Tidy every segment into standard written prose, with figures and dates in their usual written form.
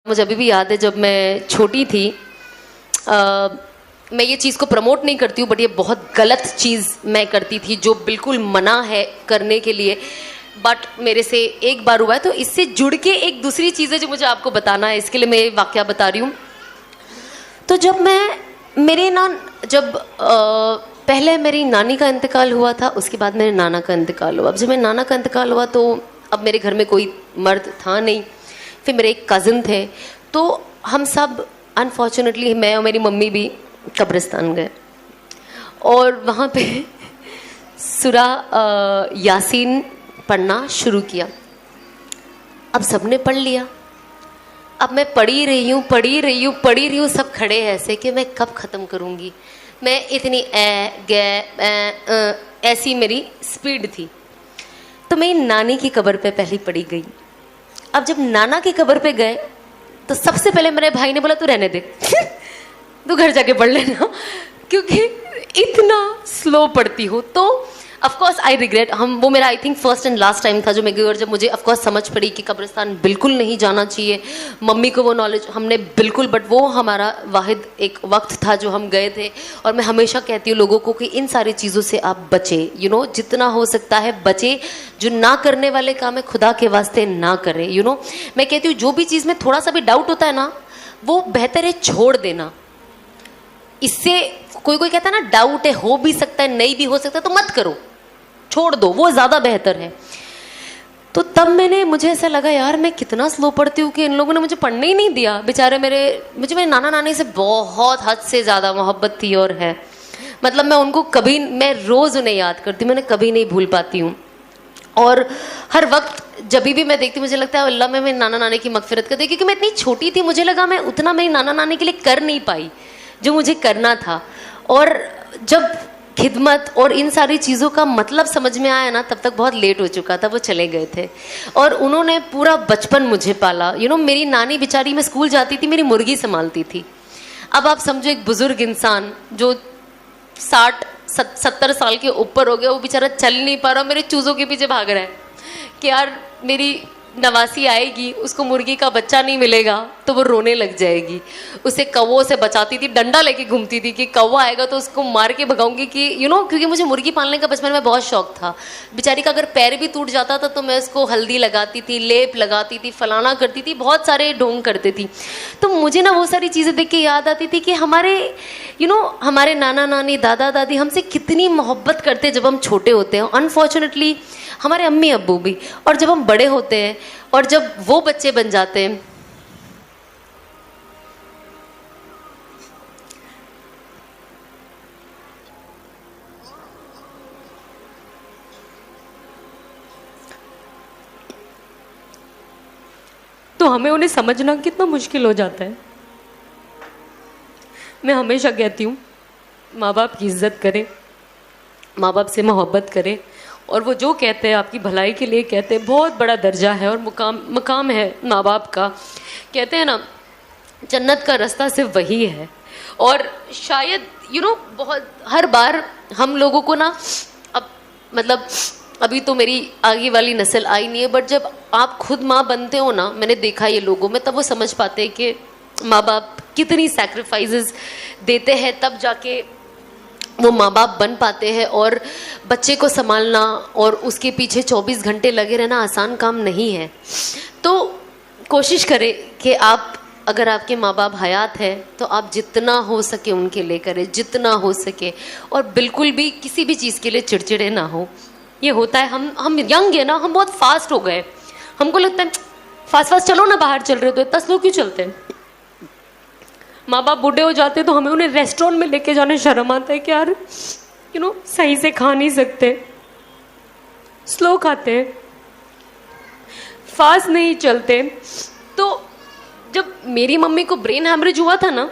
मुझे अभी भी याद है जब मैं छोटी थी। मैं ये चीज़ को प्रमोट नहीं करती हूँ, बट ये बहुत गलत चीज़ मैं करती थी जो बिल्कुल मना है करने के लिए। बट मेरे से एक बार हुआ है, तो इससे जुड़ के एक दूसरी चीज़ है जो मुझे आपको बताना है, इसके लिए मैं ये वाकया बता रही हूँ। तो जब पहले मेरी नानी का इंतकाल हुआ था, उसके बाद मेरे नाना का इंतकाल हुआ। अब जब मेरे नाना का इंतकाल हुआ तो अब मेरे घर में कोई मर्द था नहीं। फिर मेरे एक कज़न थे, तो हम सब अनफॉर्चुनेटली, मैं और मेरी मम्मी भी कब्रिस्तान गए और वहाँ पे सूरा यासीन पढ़ना शुरू किया। अब सबने पढ़ लिया, अब मैं पढ़ी रही हूँ, सब खड़े हैं ऐसे कि मैं कब ख़त्म करूँगी। मैं इतनी ऐसी मेरी स्पीड थी। तो मैं नानी की कब्र पे पहली पढ़ी गई। अब जब नाना की कब्र पे गए तो सबसे पहले मेरे भाई ने बोला तू रहने दे तू घर जाके पढ़ लेना, क्योंकि इतना स्लो पढ़ती हो। तो ऑफकोर्स आई रिग्रेट, वो मेरा I think first and last time था जो मैं गई, और जब मुझे ऑफकोर्स समझ पड़ी कि कब्रिस्तान बिल्कुल नहीं जाना चाहिए। मम्मी को वो नॉलेज हमने बिल्कुल, बट वो हमारा वाहिद एक वक्त था जो हम गए थे। और मैं हमेशा कहती हूँ लोगों को कि इन सारी चीज़ों से आप बचें, जितना हो सकता है बचें। जो ना करने वाले काम है खुदा के वास्ते ना करें। मैं कहती हूँ जो भी चीज़ में थोड़ा सा भी डाउट होता है ना, वो बेहतर है छोड़ देना। इससे कोई कहता है ना डाउट है, हो भी सकता है नहीं भी हो सकता, तो मत करो, छोड़ दो, वो ज़्यादा बेहतर है। तो तब मुझे ऐसा लगा यार मैं कितना स्लो पढ़ती हूँ कि इन लोगों ने मुझे पढ़ने ही नहीं दिया। बेचारे मुझे मेरे नाना नानी से बहुत हद से ज़्यादा मोहब्बत थी और है। मतलब मैं रोज़ उन्हें याद करती हूँ, मैं कभी नहीं भूल पाती हूँ। और हर वक्त जब भी मैं देखती हूँ मुझे लगता है अल्लाह मैं मेरे नाना नानी की मगफिरत कर दे, क्योंकि मैं इतनी छोटी थी, मुझे लगा मैं उतना मेरी नाना नानी के लिए कर नहीं पाई जो मुझे करना था। और जब खिदमत और इन सारी चीज़ों का मतलब समझ में आया ना, तब तक बहुत लेट हो चुका था। वो चले गए थे और उन्होंने पूरा बचपन मुझे पाला। मेरी नानी बेचारी, मैं स्कूल जाती थी, मेरी मुर्गी संभालती थी। अब आप समझो एक बुजुर्ग इंसान जो 60-70 साल के ऊपर हो गया, वो बेचारा चल नहीं पा रहा, मेरे चूज़ों के पीछे भाग रहा है कि यार मेरी नवासी आएगी, उसको मुर्गी का बच्चा नहीं मिलेगा तो वो रोने लग जाएगी। उसे कौवों से बचाती थी, डंडा लेके घूमती थी कि कौवा आएगा तो उसको मार के भगाऊंगी कि क्योंकि मुझे मुर्गी पालने का बचपन में बहुत शौक था। बेचारी का अगर पैर भी टूट जाता था तो मैं उसको हल्दी लगाती थी, लेप लगाती थी, फलाना करती थी, बहुत सारे ढोंग करती थी। तो मुझे ना वो सारी चीज़ें देख के याद आती थी कि हमारे नाना नानी, दादा दादी हमसे कितनी मोहब्बत करते जब हम छोटे होते हैं। अनफॉर्चुनेटली हमारे अम्मी अब्बू भी। और जब हम बड़े होते हैं और जब वो बच्चे बन जाते हैं, तो हमें उन्हें समझना कितना मुश्किल हो जाता है। मैं हमेशा कहती हूँ माँ बाप की इज्जत करें, माँ बाप से मोहब्बत करें, और वो जो कहते हैं आपकी भलाई के लिए कहते हैं। बहुत बड़ा दर्जा है और मुकाम है माँ बाप का। कहते हैं ना जन्नत का रास्ता सिर्फ वही है। और शायद बहुत हर बार हम लोगों को ना, अब मतलब अभी तो मेरी आगे वाली नस्ल आई नहीं है, बट जब आप खुद माँ बनते हो ना, मैंने देखा ये लोगों में, तब वो समझ पाते हैं कि माँ बाप कितनी सैक्रिफाइसेस देते हैं, तब जाके वो माँ बाप बन पाते हैं। और बच्चे को संभालना और उसके पीछे 24 घंटे लगे रहना आसान काम नहीं है। तो कोशिश करें कि आप, अगर आपके माँ बाप हयात है तो आप जितना हो सके उनके लिए करें, जितना हो सके। और बिल्कुल भी किसी भी चीज़ के लिए चिड़चिड़े ना हो। ये होता है हम यंग है ना, हम बहुत फास्ट हो गए, हमको लगता है फास्ट चलो ना, बाहर चल रहे हो तो इतना स्लो क्यों चलते हैं। माँ बाप बूढ़े हो जाते तो हमें उन्हें रेस्टोरेंट में लेके जाने शर्म आता है कि यार सही से खा नहीं सकते, स्लो खाते हैं, फास्ट नहीं चलते। तो जब मेरी मम्मी को ब्रेन हैमरेज हुआ था ना,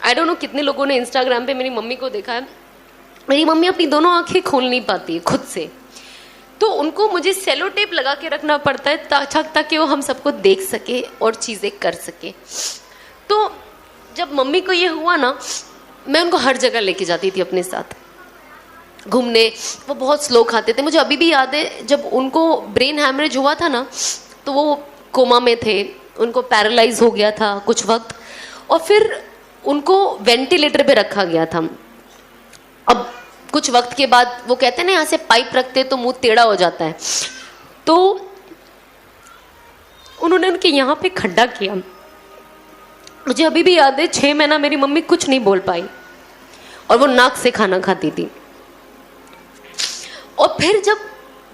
आई डोंट नो कितने लोगों ने इंस्टाग्राम पे मेरी मम्मी को देखा है। मेरी मम्मी अपनी दोनों आंखें खोल नहीं पाती है खुद से, तो उनको मुझे सेलो टेप लगा के रखना पड़ता है ताकि वो हम सबको देख सके और चीज़ें कर सके। तो जब मम्मी को ये हुआ ना, मैं उनको हर जगह लेके जाती थी अपने साथ घूमने। वो बहुत स्लो खाते थे। मुझे अभी भी याद है जब उनको ब्रेन हैमरेज हुआ था ना, तो वो कोमा में थे, उनको पैरालाइज हो गया था कुछ वक्त, और फिर उनको वेंटिलेटर पे रखा गया था। अब कुछ वक्त के बाद वो कहते हैं ना, यहाँ से पाइप रखते तो मुंह टेढ़ा हो जाता है, तो उन्होंने उनके यहाँ पे खड्डा किया। मुझे अभी भी याद है, 6 महीना मेरी मम्मी कुछ नहीं बोल पाई और वो नाक से खाना खाती थी। और फिर जब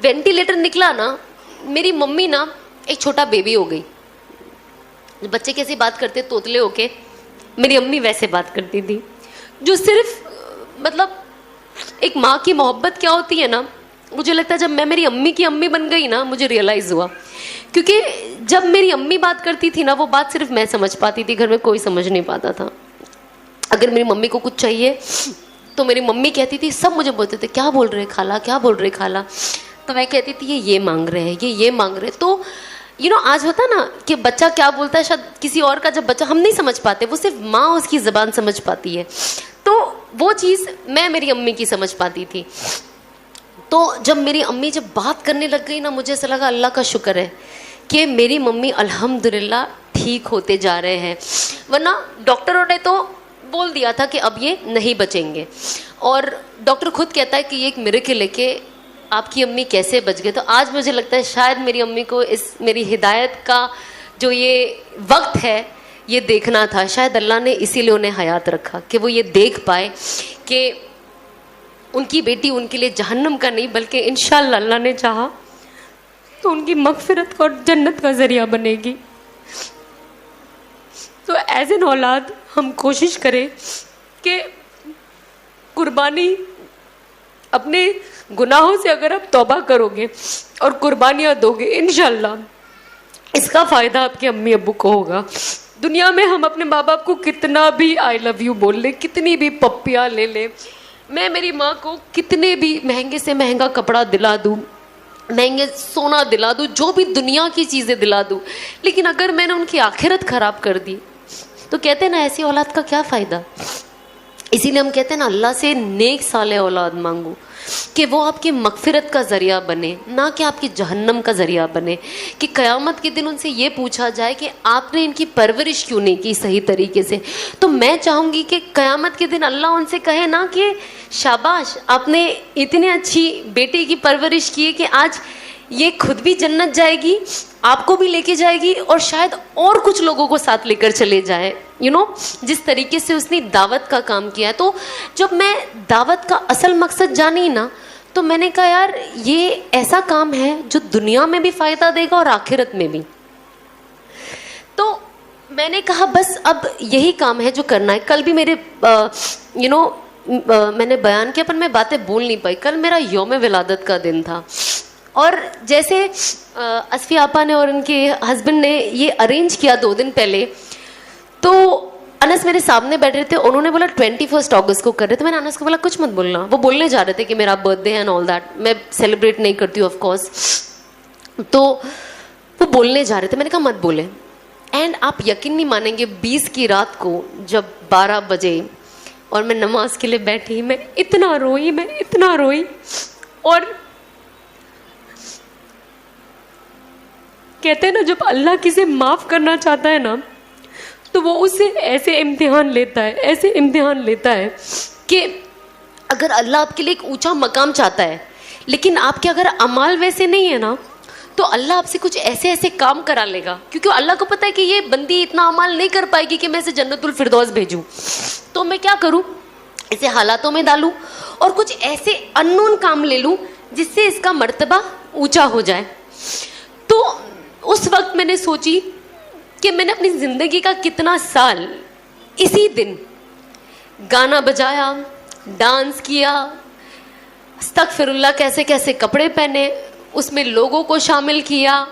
वेंटिलेटर निकला ना, मेरी मम्मी ना एक छोटा बेबी हो गई। बच्चे कैसे बात करते तोतले होके, मेरी अम्मी वैसे बात करती थी, जो सिर्फ मतलब एक माँ की मोहब्बत क्या होती है ना, मुझे लगता है जब मैं मेरी अम्मी की अम्मी बन गई ना, मुझे रियलाइज हुआ। क्योंकि जब मेरी अम्मी बात करती थी ना, वो बात सिर्फ मैं समझ पाती थी, घर में कोई समझ नहीं पाता था। अगर मेरी मम्मी को कुछ चाहिए तो मेरी मम्मी कहती थी, सब मुझे बोलते थे क्या बोल रहे खाला, क्या बोल रहे खाला, तो मैं कहती थी ये मांग रहे हैं, ये मांग रहे। तो आज होता है ना कि बच्चा क्या बोलता है, शायद किसी और का जब बच्चा, हम नहीं समझ पाते, वो सिर्फ माँ उसकी ज़बान समझ पाती है। तो वो चीज़ मैं मेरी अम्मी की समझ पाती थी। तो जब मेरी अम्मी जब बात करने लग गई ना, मुझे ऐसा लगा अल्लाह का शुक्र है कि मेरी मम्मी अल्हम्दुलिल्लाह ठीक होते जा रहे हैं, वरना डॉक्टरों ने तो बोल दिया था कि अब ये नहीं बचेंगे। और डॉक्टर खुद कहता है कि ये एक मिरेकल है कि आपकी अम्मी कैसे बच गए। तो आज मुझे लगता है शायद मेरी अम्मी को इस मेरी हिदायत का जो ये वक्त है ये देखना था, शायद अल्लाह ने इसीलिए उन्हें हयात रखा कि वो ये देख पाए कि उनकी बेटी उनके लिए जहन्नम का नहीं बल्कि इंशाअल्लाह अल्लाह ने चाहा तो उनकी मगफिरत का और जन्नत का जरिया बनेगी। तो एज एन औलाद हम कोशिश करें कि कुर्बानी, अपने गुनाहों से अगर आप तौबा करोगे और कुर्बानियाँ दोगे, इंशाअल्लाह इसका फ़ायदा आपके अम्मी अब्बू को होगा। दुनिया में हम अपने माँ बाप को कितना भी आई लव यू बोल ले, कितनी भी पप्पियाँ ले ले, मैं मेरी माँ को कितने भी महंगे से महंगा कपड़ा दिला दूँ, महंगे सोना दिला दूँ, जो भी दुनिया की चीज़ें दिला दूँ, लेकिन अगर मैंने उनकी आखिरत ख़राब कर दी तो कहते हैं ना ऐसी औलाद का क्या फ़ायदा। इसीलिए हम कहते हैं ना अल्लाह से नेक साले औलाद मांगो कि वो आपकी मगफिरत का ज़रिया बने, ना कि आपकी जहन्नम का ज़रिया बने, कि क़यामत के दिन उनसे ये पूछा जाए कि आपने इनकी परवरिश क्यों नहीं की सही तरीके से। तो मैं चाहूँगी कि क़यामत के दिन अल्लाह उनसे कहे ना कि शाबाश, आपने इतनी अच्छी बेटी की परवरिश की है कि आज ये खुद भी जन्नत जाएगी, आपको भी लेके जाएगी और शायद और कुछ लोगों को साथ लेकर चले जाए। जिस तरीके से उसने दावत का काम किया। तो जब मैं दावत का असल मकसद जानी ना, तो मैंने कहा यार ये ऐसा काम है जो दुनिया में भी फ़ायदा देगा और आखिरत में भी। तो मैंने कहा बस अब यही काम है जो करना है। कल भी मेरे मैंने बयान किया पर मैं बातें बोल नहीं पाई। कल मेरा यौम विलादत का दिन था और जैसे असफी आपा ने और उनके हस्बैंड ने ये अरेंज किया 2 दिन पहले, तो अनस मेरे सामने बैठ रहे थे, उन्होंने बोला 21 अगस्त को कर रहे थे। मैंने अनस को बोला कुछ मत बोलना। वो बोलने जा रहे थे कि मेरा बर्थडे है एंड ऑल दैट। मैं सेलिब्रेट नहीं करती हूँ ऑफ कोर्स, तो वो बोलने जा रहे थे। मैंने कहा मत बोले। एंड आप यकीन नहीं मानेंगे, 20 की रात को जब 12 बजे और मैं नमाज के लिए बैठी, मैं इतना रोई और कहते हैं ना जब अल्लाह किसे माफ़ करना चाहता है ना, तो वो उससे ऐसे इम्तिहान लेता है कि अगर अल्लाह आपके लिए एक ऊंचा मकाम चाहता है, लेकिन आपके अगर अमाल वैसे नहीं है ना, तो अल्लाह आपसे कुछ ऐसे काम करा लेगा। क्योंकि अल्लाह को पता है कि ये बंदी इतना अमाल नहीं कर पाएगी कि मैं इसे जन्नतुल फिरदौस भेजूँ। तो मैं क्या करूँ, इसे हालातों में डालूँ और कुछ ऐसे अननोन काम ले लूँ जिससे इसका मर्तबा ऊंचा हो जाए। तो उस वक्त मैंने सोची कि मैंने अपनी ज़िंदगी का कितना साल इसी दिन गाना बजाया, डांस किया, अस्तगफिरुल्लाह कैसे कैसे कपड़े पहने, उसमें लोगों को शामिल किया,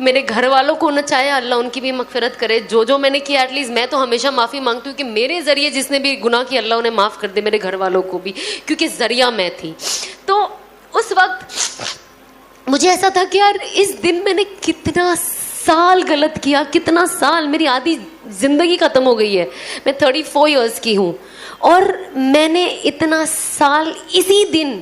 मेरे घर वालों को नचाया। अल्लाह उनकी भी मगफिरत करे। जो मैंने किया, एटलीस्ट मैं तो हमेशा माफ़ी मांगती हूँ कि मेरे ज़रिए जिसने भी गुनाह किया अल्लाह उन्हें माफ़ कर दे, मेरे घर वालों को भी, क्योंकि ज़रिया मैं थी। तो उस वक्त मुझे ऐसा था कि यार इस दिन मैंने कितना साल गलत किया, कितना साल, मेरी आधी ज़िंदगी ख़त्म हो गई है। मैं 34 ईयर्स की हूँ और मैंने इतना साल इसी दिन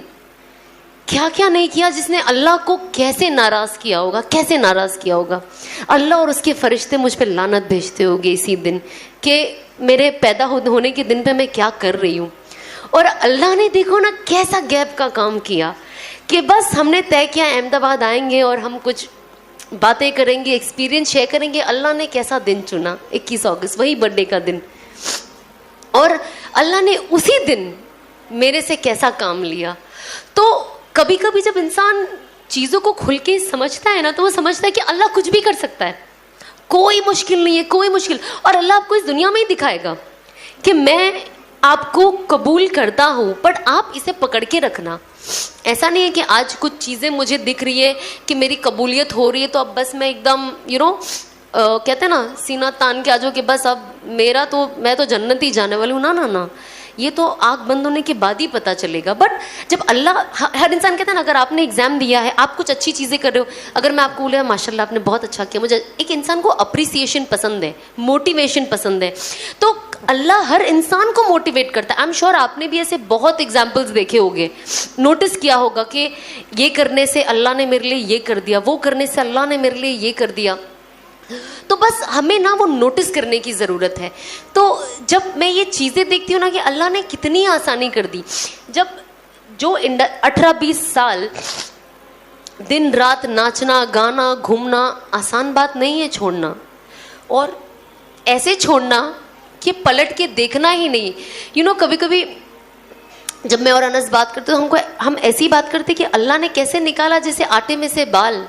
क्या क्या नहीं किया, जिसने अल्लाह को कैसे नाराज़ किया होगा, कैसे नाराज़ किया होगा। अल्लाह और उसके फरिश्ते मुझ पे लानत भेजते होंगे इसी दिन कि मेरे पैदा होने के दिन पे मैं क्या कर रही हूँ। और अल्लाह ने देखो ना कैसा गैप का काम किया कि बस हमने तय किया अहमदाबाद आएंगे और हम कुछ बातें करेंगे, एक्सपीरियंस शेयर करेंगे। अल्लाह ने कैसा दिन चुना, 21 अगस्त, वही बर्थडे का दिन। और अल्लाह ने उसी दिन मेरे से कैसा काम लिया। तो कभी कभी जब इंसान चीज़ों को खुल के समझता है ना, तो वो समझता है कि अल्लाह कुछ भी कर सकता है, कोई मुश्किल नहीं है, कोई मुश्किल। और अल्लाह आपको इस दुनिया में ही दिखाएगा कि मैं आपको कबूल करता हूँ, बट आप इसे पकड़ के रखना। ऐसा नहीं है कि आज कुछ चीज़ें मुझे दिख रही है कि मेरी कबूलियत हो रही है, तो अब बस मैं एकदम कहते हैं ना सीना तान के आ जाओ कि बस अब मैं तो जन्नत ही जाने वाली हूँ। ना ना ना, ये तो आँख बंद होने के बाद ही पता चलेगा। बट जब अल्लाह, हर इंसान कहता है ना, अगर आपने एग्जाम दिया है, आप कुछ अच्छी चीज़ें कर रहे हो, अगर मैं आपको बोला माशाल्लाह आपने बहुत अच्छा किया, मुझे एक इंसान को अप्रिसिएशन पसंद है, मोटिवेशन पसंद है, तो अल्लाह हर इंसान को मोटिवेट करता है। आई एम श्योर आपने भी ऐसे बहुत एग्जाम्पल्स देखे होंगे, नोटिस किया होगा कि ये करने से अल्लाह ने मेरे लिए ये कर दिया, वो करने से अल्लाह ने मेरे लिए ये कर दिया। तो बस हमें ना वो नोटिस करने की ज़रूरत है। तो जब मैं ये चीज़ें देखती हूँ ना कि अल्लाह ने कितनी आसानी कर दी, जब जो 18-20 साल दिन रात नाचना गाना घूमना आसान बात नहीं है छोड़ना, और ऐसे छोड़ना कि पलट के देखना ही नहीं। कभी कभी जब मैं और अनस बात करते तो हम ऐसी बात करते कि अल्लाह ने कैसे निकाला जैसे आटे में से बाल,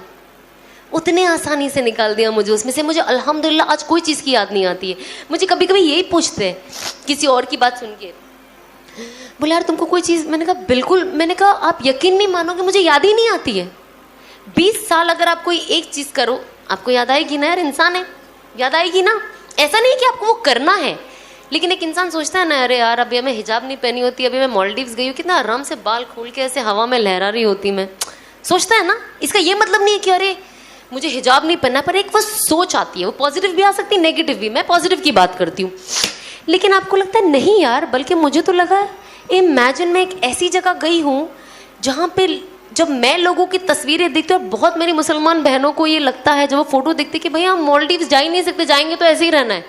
उतने आसानी से निकाल दिया मुझे उसमें से। मुझे अल्हम्दुलिल्लाह आज कोई चीज़ की याद नहीं आती है। मुझे कभी कभी यही पूछते हैं किसी और की बात सुन के, बोले यार तुमको कोई चीज़, मैंने कहा बिल्कुल, मैंने कहा आप यकीन नहीं मानोगे मुझे याद ही नहीं आती है। 20 साल अगर आप कोई एक चीज़ करो आपको याद आएगी ना, यार इंसान है, याद आएगी ना। ऐसा नहीं कि आपको वो करना है, लेकिन एक इंसान सोचता है ना, अरे यार अभी हमें हिजाब नहीं पहनी होती, अभी मैं मालदीव्स गई हूँ, कितना आराम से बाल खोल के ऐसे हवा में लहरा रही होती मैं, सोचता है ना। इसका ये मतलब नहीं है कि अरे मुझे हिजाब नहीं पहनना, पर एक वो सोच आती है, वो पॉजिटिव भी आ सकती है नेगेटिव भी। मैं पॉजिटिव की बात करती हूँ, लेकिन आपको लगता है नहीं यार, बल्कि मुझे तो लगा इमेजिन मैं एक ऐसी जगह गई हूँ जहाँ पे जब मैं लोगों की तस्वीरें देखती हूँ, बहुत मेरी मुसलमान बहनों को ये लगता है जब वो फोटो देखते कि भैया हम मालदीव्स जा ही नहीं सकते, जाएंगे तो ऐसे ही रहना है।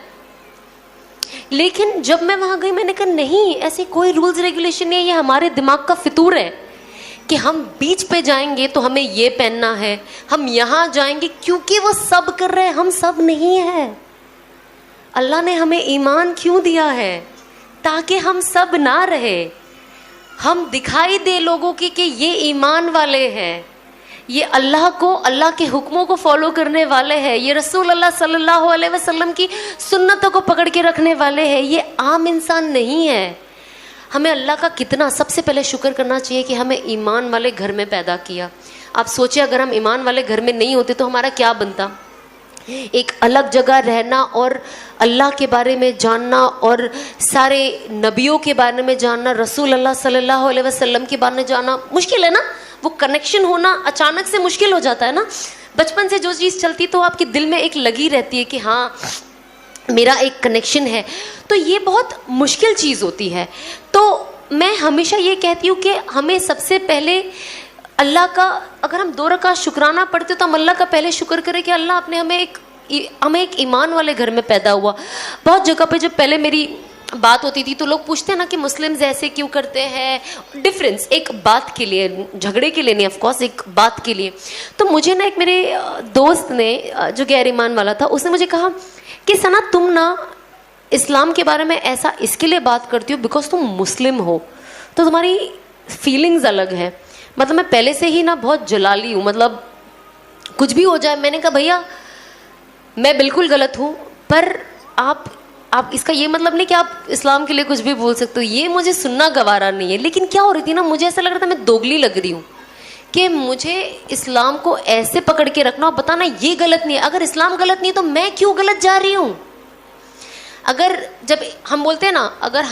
लेकिन जब मैं वहाँ गई मैंने कहा नहीं, ऐसे कोई रूल्स रेगुलेशन नहीं है, ये हमारे दिमाग का फितूर है कि हम बीच पे जाएंगे तो हमें ये पहनना है, हम यहाँ जाएंगे क्योंकि वो सब कर रहे हैं, हम सब नहीं है। अल्लाह ने हमें ईमान क्यों दिया है? ताकि हम सब ना रहे, हम दिखाई दे लोगों की कि ये ईमान वाले हैं, ये अल्लाह को, अल्लाह के हुक्मों को फॉलो करने वाले हैं, ये रसूल अल्लाह सल्लल्लाहु अलैहि वसल्लम की सुन्नतों को पकड़ के रखने वाले हैं, ये आम इंसान नहीं है। हमें अल्लाह का कितना सबसे पहले शुक्र करना चाहिए कि हमें ईमान वाले घर में पैदा किया। आप सोचिए अगर हम ईमान वाले घर में नहीं होते तो हमारा क्या बनता। एक अलग जगह रहना और अल्लाह के बारे में जानना और सारे नबियों के बारे में जानना, रसूल अल्लाह सल्लल्लाहु अलैहि वसल्लम के बारे में जानना मुश्किल है ना। वो कनेक्शन होना अचानक से मुश्किल हो जाता है ना। बचपन से जो चीज़ चलती तो आपके दिल में एक लगी रहती है कि हाँ मेरा एक कनेक्शन है, तो ये बहुत मुश्किल चीज़ होती है। तो मैं हमेशा ये कहती हूँ कि हमें सबसे पहले अल्लाह का, अगर हम 2 रकात शुक्राना पढ़ते तो हम अल्लाह का पहले शुक्र करें कि अल्लाह आपने हमें एक ईमान वाले घर में पैदा हुआ। बहुत जगह पे जब पहले मेरी बात होती थी तो लोग पूछते हैं ना कि मुस्लिम्स ऐसे क्यों करते हैं, डिफरेंस एक बात के लिए, झगड़े के लिए नहीं, ऑफ कोर्स एक बात के लिए। तो मुझे ना एक मेरे दोस्त ने जो गैर ईमान वाला था, उसने मुझे कहा कि सना तुम ना इस्लाम के बारे में ऐसा इसके लिए बात करती हो बिकॉज तुम मुस्लिम हो, तो तुम्हारी फीलिंग्स अलग है। मतलब मैं पहले से ही ना बहुत जलाली हूँ, मतलब कुछ भी हो जाए। मैंने कहा भैया मैं बिल्कुल गलत हूँ, पर आप इसका ये मतलब नहीं कि आप इस्लाम के लिए कुछ भी बोल सकते हो, ये मुझे सुनना गवारा नहीं है। लेकिन क्या हो रही थी ना, मुझे ऐसा लग रहा था मैं दोगली लग रही हूँ कि मुझे इस्लाम को ऐसे पकड़ के रखना और बताना ये गलत नहीं है। अगर इस्लाम गलत नहीं है तो मैं क्यों गलत जा रही हूँ। अगर जब हम बोलते हैं ना, अगर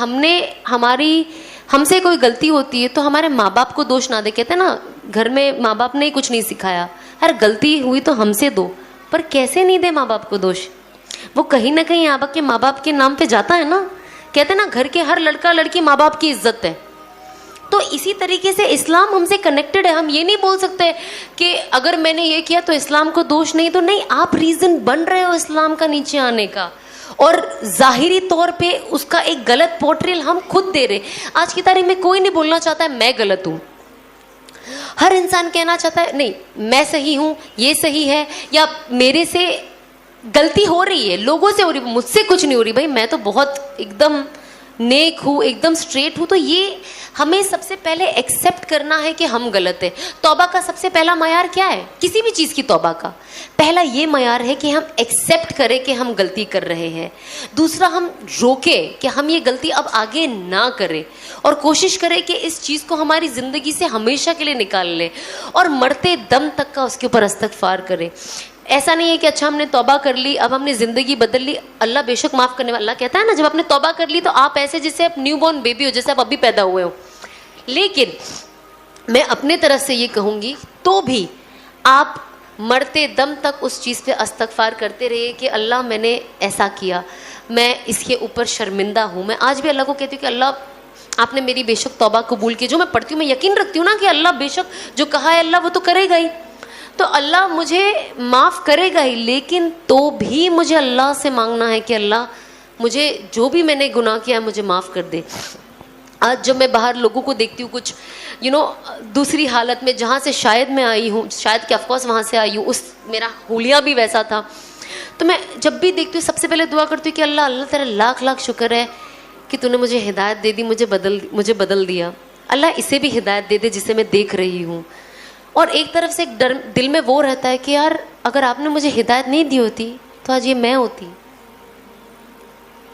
हमसे कोई गलती होती है तो हमारे माँ बाप को दोष ना दे। कहते हैं ना घर में माँ बाप ने कुछ नहीं सिखाया, हर गलती हुई तो हमसे दो, पर कैसे नहीं दे माँ बाप को दोष। वो कहीं ना कहीं आपके माँ बाप के नाम पे जाता है ना। कहते हैं ना घर के हर लड़का लड़की माँ बाप की इज्जत है। तो इसी तरीके से इस्लाम हमसे कनेक्टेड है। हम ये नहीं बोल सकते कि अगर मैंने ये किया तो इस्लाम को दोष नहीं, तो नहीं, आप रीज़न बन रहे हो इस्लाम का नीचे आने का, और ज़ाहिरी तौर पे उसका एक गलत पोर्ट्रेल हम खुद दे रहे। आज की तारीख में कोई नहीं बोलना चाहता है मैं गलत हूँ, हर इंसान कहना चाहता है नहीं मैं सही हूँ, ये सही है, या मेरे से गलती हो रही है, लोगों से हो रही, मुझसे कुछ नहीं हो रही, भाई मैं तो बहुत एकदम नेक हूँ, एकदम स्ट्रेट हूँ। तो ये हमें सबसे पहले एक्सेप्ट करना है कि हम गलत है। तौबा का सबसे पहला मयार क्या है? किसी भी चीज़ की तौबा का पहला ये मयार है कि हम एक्सेप्ट करें कि हम गलती कर रहे हैं। दूसरा, हम रोकें कि हम ये गलती अब आगे ना करें, और कोशिश करें कि इस चीज़ को हमारी ज़िंदगी से हमेशा के लिए निकाल लें, और मरते दम तक का उसके ऊपर इस्तग़फ़ार करें। ऐसा नहीं है कि अच्छा हमने तौबा कर ली, अब हमने ज़िंदगी बदल ली, अल्लाह बेशक माफ़ करने वाला। अल्लाह कहता है ना, जब आपने तौबा कर ली तो आप ऐसे जैसे आप न्यू बॉर्न बेबी हो, जैसे आप अभी पैदा हुए हो। लेकिन मैं अपने तरफ से ये कहूँगी, तो भी आप मरते दम तक उस चीज़ पे इस्तग़फ़ार करते रहिए कि अल्लाह मैंने ऐसा किया, मैं इसके ऊपर शर्मिंदा हूँ। मैं आज भी अल्लाह को कहती हूँ कि अल्लाह आपने मेरी बेशक तौबा कबूल की। जो मैं पढ़ती हूँ मैं यकीन रखती हूँ ना कि अल्लाह बेशक जो कहा है अल्लाह वो तो करेगा ही, तो अल्लाह मुझे माफ़ करेगा ही। लेकिन तो भी मुझे अल्लाह से मांगना है कि अल्लाह मुझे जो भी मैंने गुनाह किया है मुझे माफ़ कर दे। आज जब मैं बाहर लोगों को देखती हूँ कुछ दूसरी हालत में, जहाँ से शायद मैं आई हूँ, शायद कि ऑफकोर्स वहाँ से आई हूँ, उस मेरा हुलिया भी वैसा था, तो मैं जब भी देखती हूँ सबसे पहले दुआ करती हूँ कि अल्लाह अल्लाह तेरा लाख लाख शुक्र है कि तूने मुझे हिदायत दे दी, मुझे बदल दिया। अल्लाह इसे भी हिदायत दे दे जिसे मैं देख रही हूँ। और एक तरफ से एक डर दिल में वो रहता है कि यार अगर आपने मुझे हिदायत नहीं दी होती तो आज ये मैं होती,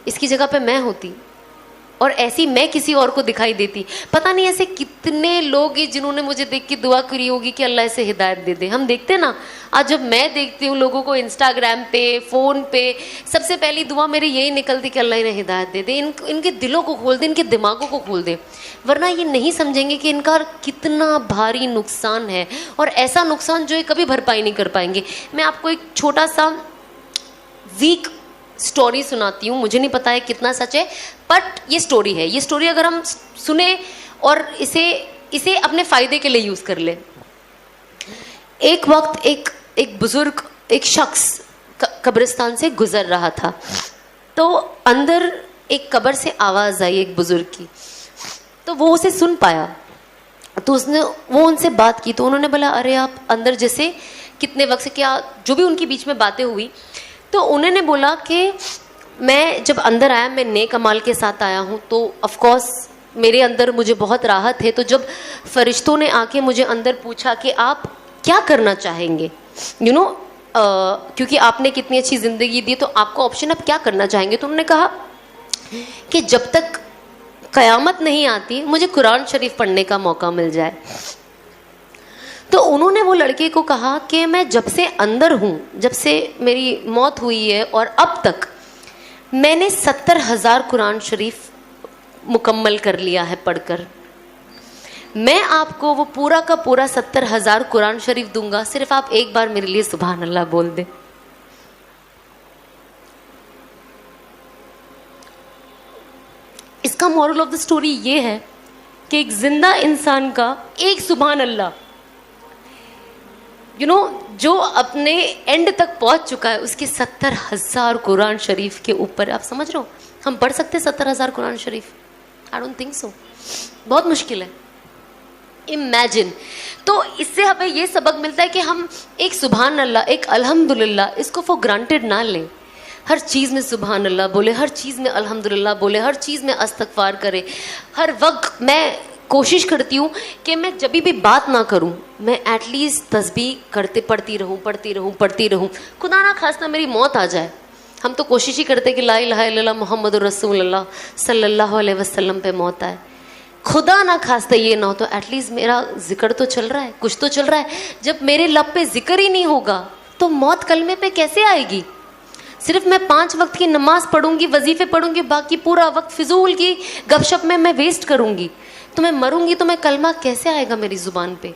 इसकी जगह पे मैं होती, और ऐसी मैं किसी और को दिखाई देती। पता नहीं ऐसे कितने लोग हैं जिन्होंने मुझे देख के दुआ करी होगी कि अल्लाह इसे हिदायत दे दे। हम देखते ना, आज जब मैं देखती हूँ लोगों को इंस्टाग्राम पे, फ़ोन पे, सबसे पहली दुआ मेरी यही निकलती कि अल्लाह इन्हें हिदायत दे दे, इनके दिलों को खोल दे, इनके दिमागों को खोल दे, वरना ये नहीं समझेंगे कि इनका कितना भारी नुकसान है, और ऐसा नुकसान जो ये कभी भरपाई नहीं कर पाएंगे। मैं आपको एक छोटा सा वीक स्टोरी सुनाती हूँ, मुझे नहीं पता है कितना सच है, बट ये स्टोरी है। ये स्टोरी अगर हम सुने और इसे अपने फ़ायदे के लिए यूज़ कर ले। एक वक्त एक बुज़ुर्ग, एक शख्स कब्रिस्तान से गुज़र रहा था, तो अंदर एक कब्र से आवाज़ आई एक बुज़ुर्ग की, तो वो उसे सुन पाया, तो वो उनसे बात की। तो उन्होंने बोला अरे आप अंदर जैसे कितने वक्त से, क्या जो भी उनके बीच में बातें हुई, तो उन्होंने बोला कि मैं जब अंदर आया मैं नेक अमाल के साथ आया हूँ, तो ऑफ कोर्स मेरे अंदर मुझे बहुत राहत है। तो जब फरिश्तों ने आके मुझे अंदर पूछा कि आप क्या करना चाहेंगे, क्योंकि आपने कितनी अच्छी ज़िंदगी दी तो आपको ऑप्शन आप क्या करना चाहेंगे, तो उन्होंने कहा कि जब तक क़यामत नहीं आती मुझे कुरान शरीफ पढ़ने का मौका मिल जाए। तो उन्होंने वो लड़के को कहा कि मैं जब से अंदर हूँ, जब से मेरी मौत हुई है और अब तक मैंने 70,000 कुरान शरीफ मुकम्मल कर लिया है पढ़कर। मैं आपको वो पूरा का पूरा 70,000 कुरान शरीफ दूंगा, सिर्फ आप एक बार मेरे लिए सुभान अल्लाह बोल दें। इसका मोरल ऑफ द स्टोरी ये है कि एक जिंदा इंसान का एक सुभान अल्लाह जो अपने एंड तक पहुंच चुका है, उसके 70,000 कुरान शरीफ के ऊपर, आप समझ रहे हो हम पढ़ सकते हैं 70,000 कुरान शरीफ? आई डोंट थिंक सो, बहुत मुश्किल है। इमेजिन। तो इससे हमें ये सबक मिलता है कि हम एक सुभान अल्लाह, एक अल्हम्दुलिल्लाह, इसको फॉर ग्रांटेड ना लें। हर चीज़ में सुभान अल्लाह बोले, हर चीज़ में अल्हम्दुलिल्लाह बोले, हर चीज़ में इस्तग़फ़ार करें। हर वक्त मैं कोशिश करती हूँ कि मैं जब भी बात ना करूँ, मैं एटलीस्ट तस्बीह पढ़ती रहूँ। खुदा ना खास्ता मेरी मौत आ जाए, हम तो कोशिश ही करते कि ला इलाहा इल्लल्लाह मुहम्मदुर रसूलुल्लाह सल्लल्लाहु अलैहि वसल्लम पे मौत आए। खुदा ना खास्ता ये ना हो तो एटलीस्ट मेरा जिक्र तो चल रहा है, कुछ तो चल रहा है। जब मेरे लब पे जिक्र ही नहीं होगा तो मौत कलमे पे कैसे आएगी? सिर्फ मैं 5 वक्त की नमाज पढ़ूंगी, वजीफे पढ़ूंगी, बाकी पूरा वक्त फिजूल की गपशप में मैं वेस्ट करूंगी, तो मैं मरूंगी तो मैं कलमा कैसे आएगा मेरी जुबान पे?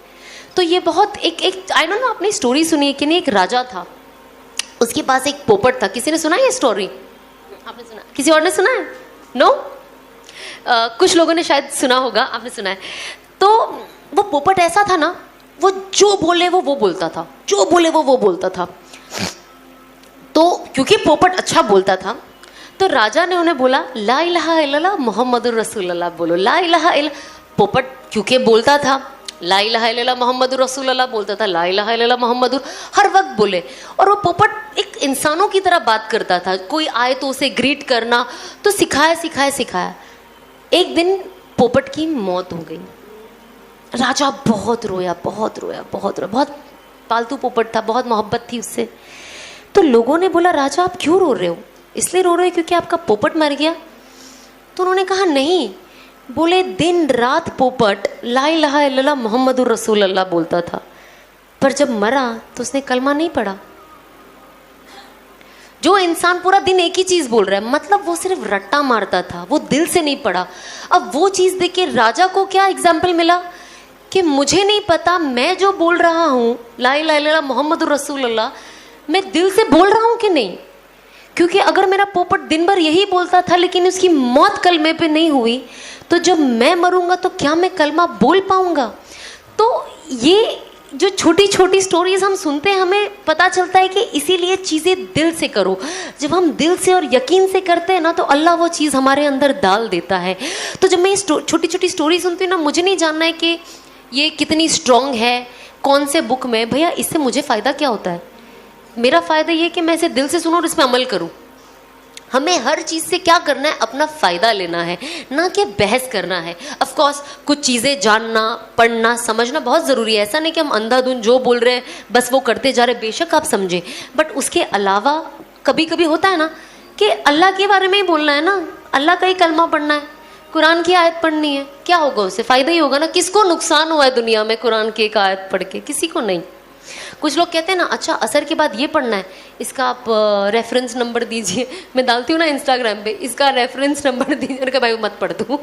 तो ये बहुत एक आई डोंट नो, आपने स्टोरी सुनी है कि नहीं? एक राजा था, उसके पास एक पोपट था। किसी ने सुना है ये स्टोरी? आपने सुना? किसी और ने सुना है? नो? कुछ लोगों ने शायद सुना होगा, आपने सुना है। तो वो पोपट ऐसा था ना, वो जो बोले वो बोलता था, जो बोले वो बोलता था। तो क्योंकि पोपट अच्छा बोलता था तो राजा ने उन्हें बोला ला इलाहा इल्लल्लाह मुहम्मदुर रसूलुल्लाह बोलो, ला इलाहा इल्लल्लाह। पोपट क्योंकि बोलता था ला इलाहा इल्लल्लाह मुहम्मदुर रसूलुल्लाह बोलता था, ला इलाहा इल्लल्लाह मुहम्मदुर हर वक्त बोले। और वो पोपट एक इंसानों की तरह बात करता था, कोई आए तो उसे ग्रीट करना, तो सिखाया। एक दिन पोपट की मौत हो गई। राजा बहुत रोया, बहुत पालतू पोपट था, बहुत मोहब्बत थी उससे। तो लोगों ने बोला राजा आप क्यों रो रहे हो? इसलिए रो रहे हो क्योंकि आपका पोपट मर गया? तो उन्होंने कहा नहीं, बोले दिन रात पोपट ला इलाहा इल्लल्लाह मुहम्मदुर रसूलुल्लाह बोलता था, पर जब मरा तो उसने कलमा नहीं पढ़ा। जो इंसान पूरा दिन एक ही चीज बोल रहा है, मतलब वो सिर्फ रट्टा मारता था, वो दिल से नहीं पढ़ा। अब वो चीज देख के राजा को क्या एग्जाम्पल मिला कि मुझे नहीं पता मैं जो बोल रहा हूँ ला इलाहा इल्लल्लाह मुहम्मदुर रसूलुल्लाह, मैं दिल से बोल रहा हूँ कि नहीं। क्योंकि अगर मेरा पोपट दिन भर यही बोलता था लेकिन उसकी मौत कलमे पे नहीं हुई, तो जब मैं मरूंगा तो क्या मैं कलमा बोल पाऊंगा? तो ये जो छोटी छोटी स्टोरीज हम सुनते हैं, हमें पता चलता है कि इसीलिए चीज़ें दिल से करो। जब हम दिल से और यकीन से करते हैं ना, तो अल्लाह वो चीज़ हमारे अंदर डाल देता है। तो जब मैं ये छोटी छोटी स्टोरी सुनती हूँ ना, मुझे नहीं जानना है कि ये कितनी स्ट्रॉन्ग है, कौन से बुक में। भैया इससे मुझे फ़ायदा क्या होता है? मेरा फ़ायदा ये कि मैं इसे दिल से सुनूं और इस पर अमल करूं। हमें हर चीज़ से क्या करना है, अपना फ़ायदा लेना है, ना कि बहस करना है। ऑफ कोर्स कुछ चीज़ें जानना, पढ़ना, समझना बहुत ज़रूरी है। ऐसा नहीं कि हम अंधाधुंध जो बोल रहे हैं बस वो करते जा रहे, बेशक आप समझें, बट उसके अलावा कभी कभी होता है ना कि अल्लाह के बारे में ही बोलना है ना, अल्लाह का ही कलमा पढ़ना है, कुरान की आयत पढ़नी है, क्या होगा उससे? फ़ायदा ही होगा ना। किसको नुकसान हुआ है दुनिया में कुरान की एक आयत पढ़ के? किसी को नहीं। कुछ लोग कहते हैं ना अच्छा असर के बाद ये पढ़ना है, इसका आप रेफरेंस नंबर दीजिए। मैं डालती हूँ ना इंस्टाग्राम पे, इसका रेफरेंस नंबर दीजिए, कि भाई मत पढ़ दूँ।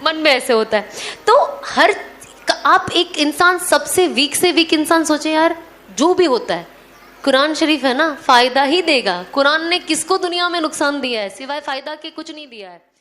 मन में ऐसे होता है। तो हर आप एक इंसान, सबसे वीक से वीक इंसान सोचे यार, जो भी होता है कुरान शरीफ है ना, फ़ायदा ही देगा। कुरान ने किसको दुनिया में नुकसान दिया है? सिवाय फ़ायदा के कुछ नहीं दिया है।